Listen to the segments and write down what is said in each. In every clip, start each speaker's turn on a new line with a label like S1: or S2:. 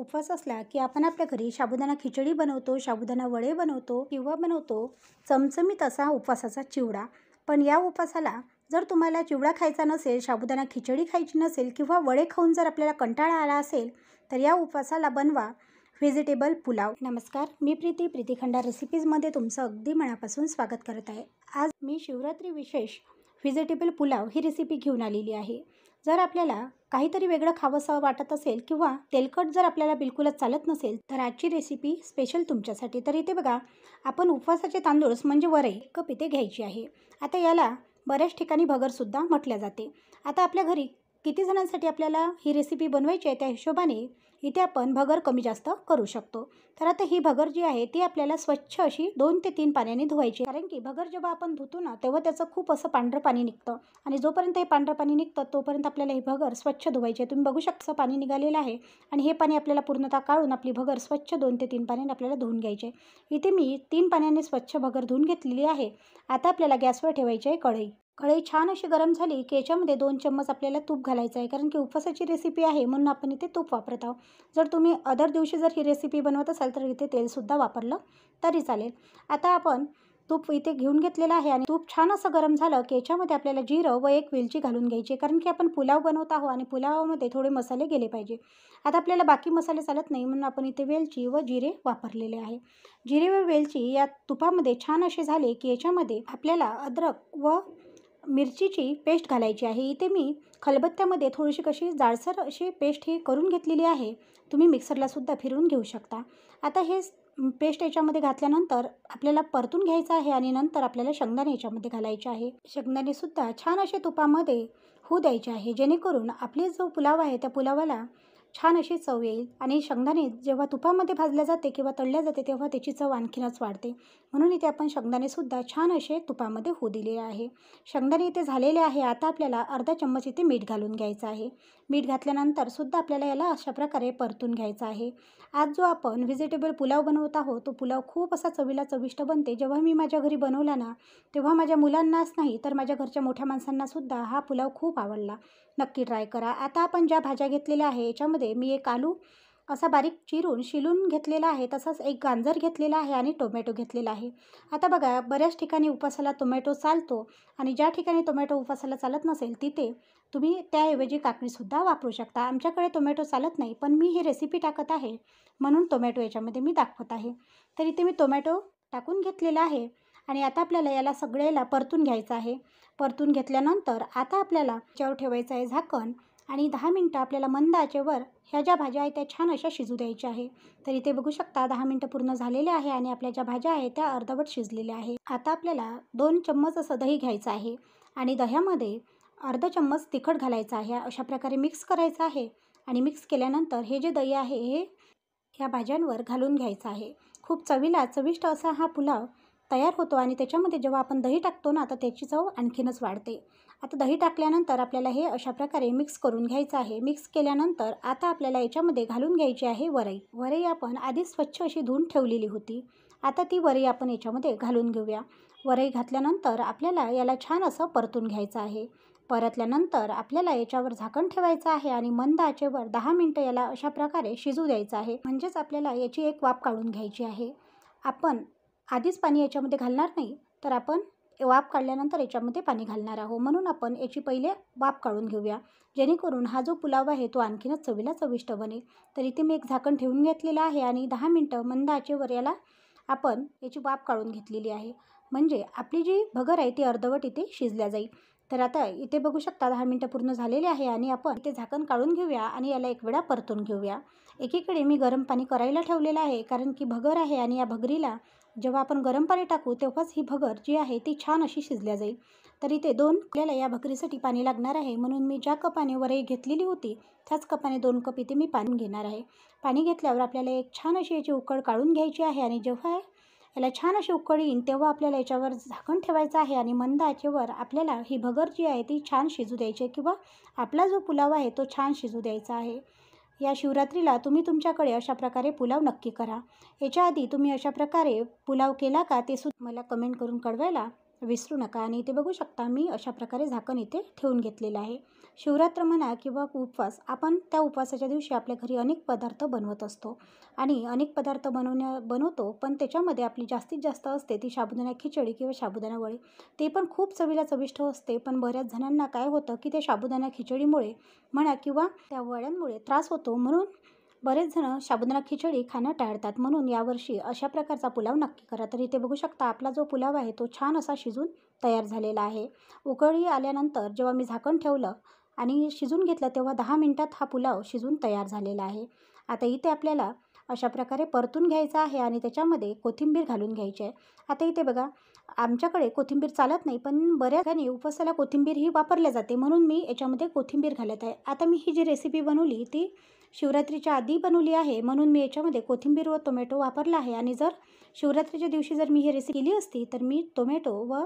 S1: उपवास असला की आपण आपल्या घरी साबुदाणा खिचडी बनवतो, साबुदाणा वडे बनवतो किंवा बनवतो चमचमीत असा उपवासाचा चिवडा. पण या उपवासाला जर तुम्हाला चिवडा खायचा नसेल, साबुदाणा खिचडी खायची नसेल किंवा वडे खाऊन जर आपल्याला कंटाळा आला असेल, तर या उपवासाला बनवा व्हेजिटेबल पुलाव. नमस्कार, मी प्रीती खंडार रेसिपीजमध्ये तुमचं अगदी मनापासून स्वागत करत आहे. आज मी शिवरात्री विशेष व्हेजिटेबल पुलाव ही रेसिपी घेऊन आलेली आहे. जर आपल्याला काहीतरी वेगळं खावंसं वाटत असेल किंवा तेलकट जर आपल्याला बिलकुलच चालत नसेल, तर आजची रेसिपी स्पेशल तुमच्यासाठी. तर इथे बघा, आपण उपवासाचे तांदूळ म्हणजे वरई 1 कप इथे घ्यायची आहे. आता याला बऱ्याच ठिकाणी भगरसुद्धा म्हटल्या जाते. आता आपल्या घरी किती जणांसाठी आपल्याला ही रेसिपी बनवायची आहे, त्या हिशोबाने इथे आपण भगर कमी जास्त करू शकतो. तर आता ही भगर जी आहे ती आपल्याला स्वच्छ अशी 2 ते 3 पाण्याने धुवायची. कारण की भगर जेव्हा आपण धुतो ना, तेव्हा त्याचं खूप असं पांढरं पाणी निघतं आणि जोपर्यंत हे पांढरं पाणी निघतं तोपर्यंत आपल्याला ही भगर स्वच्छ धुवायची आहे. तुम्ही बघू शकता पाणी निघालेलं आहे आणि हे पाणी आपल्याला पूर्णतः काढून आपली भगर स्वच्छ 2 ते 3 पाण्याने आपल्याला धुवून घ्यायची आहे. इथे मी 3 पाण्याने स्वच्छ भगर धुवून घेतलेली आहे. आता आपल्याला गॅसवर ठेवायची आहे कढई. कढई छान अशी गरम झाली की याच्यामध्ये 2 चम्मच आपल्याला तूप घालायचं आहे. कारण की उपवासाची रेसिपी आहे म्हणून आपण इथे तूप वापरत आहोत. जर तुम्ही अदर दिवशी जर ही रेसिपी बनवत असाल तर इथे तेलसुद्धा वापरलं तरी चालेल. आता आपण तूप इथे घेऊन घेतलेलं आहे आणि तूप छान असं गरम झालं की याच्यामध्ये आपल्याला जिरं व 1 वेलची घालून घ्यायची. कारण की आपण पुलाव बनवत आहोत आणि पुलावामध्ये थोडे मसाले गेले पाहिजे. आता आपल्याला बाकी मसाले चालत नाही म्हणून आपण इथे वेलची व जिरे वापरलेले आहे. जिरे व वेलची या तुपामध्ये छान असे झाले की याच्यामध्ये आपल्याला अद्रक व मिरचीची पेस्ट घालायची आहे. इथे मी खलबत्त्यामध्ये थोडीशी कशी जाडसर अशी पेस्ट ही करून घेतलेली आहे. तुम्ही मिक्सरलासुद्धा फिरवून घेऊ शकता. आता हे पेस्ट याच्यामध्ये घातल्यानंतर आपल्याला परतून घ्यायचं आहे आणि नंतर आपल्याला शेंगदाणे याच्यामध्ये घालायचे आहे. शेंगदाणेसुद्धा छान असे तुपामध्ये होऊ द्यायचे आहे, जेणेकरून आपले जो पुलाव आहे त्या पुलावाला छान अशी चव येईल. आणि शेंगदाणे जेव्हा तुपामध्ये भाजल्या जाते किंवा तळल्या जाते तेव्हा त्याची चव आणखीनच वाढते. म्हणून इथे आपण शेंगदाणेसुद्धा छान असे तुपामध्ये होऊ दिलेले आहे. शेंगदाणे इथे झालेले आहे. आता आपल्याला अर्धा चम्मच इथे मीठ घालून घ्यायचं आहे. मीठ घातल्यानंतर सुद्धा आपल्याला याला अशा प्रकारे परतून घ्यायचं आहे. आज जो आपण व्हेजिटेबल पुलाव बनवत आहोत तो पुलाव खूप असा चवीला चविष्ट बनते. जेव्हा मी माझ्या घरी बनवला ना, तेव्हा माझ्या मुलांनाच नाही तर माझ्या घरच्या मोठ्या माणसांनासुद्धा हा पुलाव खूप आवडला. नक्की ट्राय करा. आता आपण ज्या भाज्या घेतलेल्या आहे याच्यामध्ये मी 1 आलू असा बारीक चिरून शिलून घेतलेला आहे, तसाच 1 गाजर घेतलेला आहे आणि टोमॅटो घेतलेला आहे. आता बघा, बऱ्याच ठिकाणी उपवासाला टोमॅटो चालतो आणि ज्या ठिकाणी टोमॅटो उपवासाला चालत नसेल तिथे तुम्ही त्याऐवजी काकडीसुद्धा वापरू शकता. आमच्याकडे टोमॅटो चालत नाही, पण मी ही रेसिपी टाकत आहे म्हणून टोमॅटो याच्यामध्ये मी दाखवत आहे. तर इथे मी टोमॅटो टाकून घेतलेला आहे आणि आता आपल्याला याला सगळ्याला परतून घ्यायचं आहे. परतून घेतल्यानंतर आता आपल्याला याच्यावर ठेवायचं आहे झाकण आणि 10 मिनटं आपल्याला मंद आचेवर ह्या ज्या भाज्या आहेत त्या छान अशा शिजू द्यायच्या आहे. तर इथे बघू शकता 10 मिनटं पूर्ण झालेले आहे आणि आपल्या ज्या भाज्या आहेत त्या अर्धवट शिजलेल्या आहे. आता आपल्याला 2 चम्मच असं दही घ्यायचं आहे आणि दह्यामध्ये अर्धा चम्मच तिखट घालायचं आहे. अशा प्रकारे मिक्स करायचं आहे आणि मिक्स केल्यानंतर हे जे दही आहे हे ह्या भाज्यांवर घालून घ्यायचं आहे. खूप चवीला चविष्ट असा हा पुलाव तयार होतो आणि त्याच्यामध्ये जेव्हा आपण दही टाकतो ना तर त्याची चव आणखीनच वाढते. आता दही टाकल्यानंतर आपल्याला हे अशा प्रकारे मिक्स करून घ्यायचं आहे. मिक्स केल्यानंतर आता आपल्याला याच्यामध्ये घालून घ्यायची आहे वरई. वरई आपण आधी स्वच्छ अशी धुवून ठेवलेली होती. आता ती वरई आपण याच्यामध्ये घालून घेऊया. वरई घातल्यानंतर आपल्याला याला छान असं परतून घ्यायचं आहे. परतल्यानंतर आपल्याला याच्यावर झाकण ठेवायचं आहे आणि मंद आचेवर 10 मिनटं याला अशा प्रकारे शिजू द्यायचं आहे. म्हणजेच आपल्याला याची एक वाफ काढून घ्यायची आहे. आपण आधीच पाणी याच्यामध्ये घालणार नाही, तर आपण वाफ काढल्यानंतर याच्यामध्ये पाणी घालणार आहोत. म्हणून आपण याची पहिले वाफ काढून घेऊया, जेणेकरून हा जो पुलाव आहे तो आणखीनच चवीला चविष्ट बनेल. तर इथे मी एक झाकण ठेवून घेतलेलं आहे आणि 10 मिनटं मंद आचेवर याला आपण याची वाफ काढून घेतलेली आहे. म्हणजे आपली जी भगर आहे ती अर्धवट इथे शिजल्या जाईल. तर आता इथे बघू शकता 10 मिनटं पूर्ण झालेले आहे आणि आपण इथे झाकण काढून घेऊया आणि याला एक वेळा परतून घेऊया. एकीकडे मी गरम पाणी करायला ठेवलेलं आहे, कारण की भगर आहे आणि या भगरीला जेव्हा आपण गरम पाणी टाकू तेव्हाच ही भगर जी आहे ती छान अशी शिजल्या जाईल. तर इथे 2 आपल्याला या भगरीसाठी पाणी लागणार आहे, म्हणून मी ज्या कपाने वरई घेतलेली होती त्याच कपाने 2 कप इथे मी पाणी घेणार आहे. पाणी घेतल्यावर आपल्याला एक छान अशी याची उकळ काढून घ्यायची आहे आणि जेव्हा याला छान अशी उकळ येईल तेव्हा आपल्याला याच्यावर झाकण ठेवायचं आहे आणि मंद आचेवर आपल्याला ही भगर जी आहे ती छान शिजू द्यायची आहे किंवा आपला जो पुलाव आहे तो छान शिजू द्यायचा आहे. या शिवरात्रीला तुम्ही तुमच्याकडे अशा प्रकारे पुलाव नक्की करा. याच्या आधी तुम्ही अशा प्रकारे पुलाव केला का ते सुद्धा मला कमेंट करून कळवायला विसरू नका. आणि इथे बघू शकता मी अशा प्रकारे झाकण इथे ठेवून घेतलेलं आहे. शिवरात्र म्हणा किंवा उपवास, आपण त्या उपवासाच्या दिवशी आपल्या घरी अनेक पदार्थ बनवत असतो आणि अनेक पदार्थ बनवतो, पण त्याच्यामध्ये आपली जास्तीत जास्त असते ती साबुदाणा खिचडी किंवा साबुदाणा वडे. ते पण खूप चवीला चविष्ट असते, पण बऱ्याच जणांना काय होतं की ते साबुदाणा खिचडीमुळे म्हणा किंवा त्या वड्यांमुळे त्रास होतो, म्हणून बरेच जण साबुदाणा खिचडी खाणं टाळतात. म्हणून यावर्षी अशा प्रकारचा पुलाव नक्की करा. तर इथे बघू शकता आपला जो पुलाव आहे तो छान असा शिजून तयार झालेला आहे. उकळी आल्यानंतर जेव्हा मी झाकण ठेवलं आणि शिजून घेतलं तेव्हा 10 मिनिटात हा पुलाव शिजून तयार झालेला आहे. आता इथे आपल्याला अशा प्रकारे परतून घ्यायचा आहे आणि त्याच्यामध्ये कोथिंबीर घालून घ्यायची आहे. आता इथे बघा, आमच्याकडे कोथिंबीर चालत नाही, पण बऱ्याच ठिकाणी उपवासाला कोथिंबीर ही वापरल्या जाते, म्हणून मी याच्यामध्ये कोथिंबीर घालत आहे. आता मी ही जी रेसिपी बनवली ती शिवरात्रीच्या आधी बनवली आहे, म्हणून मी याच्यामध्ये कोथिंबीर व टोमॅटो वापरला आहे. आणि जर शिवरात्रीच्या दिवशी जर मी ही रेसिपी केली असती तर मी टोमॅटो व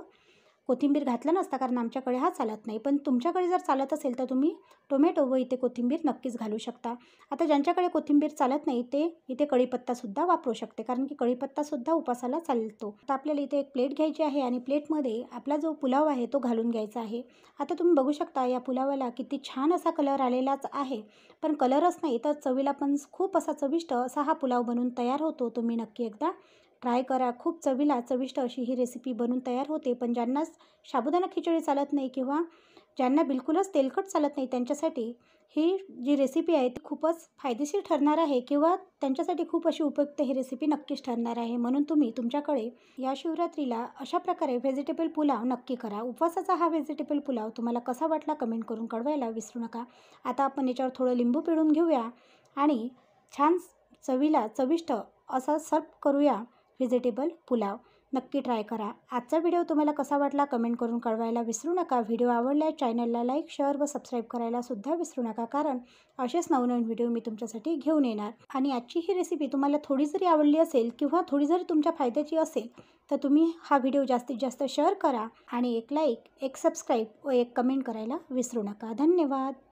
S1: कोथिंबीर घातला नसता, कारण आमच्याकडे हा चालत नाही. पण तुमच्याकडे जर चालत असेल तर तुम्ही टोमॅटो व इथे कोथिंबीर नक्कीच घालू शकता. आता ज्यांच्याकडे कोथिंबीर चालत नाही ते इथे कढीपत्तासुद्धा वापरू शकते, कारण की कढीपत्तासुद्धा उपासाला चालतो. आता आपल्याला इथे एक प्लेट घ्यायची आहे आणि प्लेटमध्ये आपला जो पुलाव आहे तो घालून घ्यायचा आहे. आता तुम्ही बघू शकता या पुलावाला किती छान असा कलर आलेलाच आहे, पण कलरच नाही तर चवीला पण खूप असा चविष्ट असा हा पुलाव बनून तयार होतो. तुम्ही नक्की एकदा ट्राय करा. खूप चवीला चविष्ट अशी ही रेसिपी बनून तयार होते. पण ज्यांना साबुदाणा खिचडी चालत नाही किंवा ज्यांना बिलकुलच तेलकट चालत नाही त्यांच्यासाठी ही जी रेसिपी आहे ती खूपच फायदेशीर ठरणार आहे किंवा त्यांच्यासाठी खूप अशी उपयुक्त ही रेसिपी नक्कीच ठरणार आहे. म्हणून तुम्ही तुमच्याकडे या शिवरात्रीला अशा प्रकारे व्हेजिटेबल पुलाव नक्की करा. उपवासाचा हा व्हेजिटेबल पुलाव तुम्हाला कसा वाटला कमेंट करून कळवायला विसरू नका. आता आपण याच्यावर थोडं लिंबू पिळून घेऊया आणि छान चवीला चविष्ट असा सर्व करूया व्हेजिटेबल पुलाव. नक्की ट्राय करा. आजचा व्हिडिओ तुम्हाला कसा वाटला कमेंट करून कळवायला विसरू नका. व्हिडिओ आवडल्यास चॅनलला लाईक, शेअर व सबस्क्राईब करायला सुद्धा विसरू नका, कारण असेच नवनवीन व्हिडिओ मी तुमच्यासाठी घेऊन येणार. आणि आजची ही रेसिपी तुम्हाला थोडी जरी आवडली असेल किंवा थोडी जरी तुमच्या फायद्याची असेल तर तुम्ही हा व्हिडिओ जास्तीत जास्त शेअर करा आणि एक लाईक, एक सबस्क्राईब व एक कमेंट करायला विसरू नका. धन्यवाद.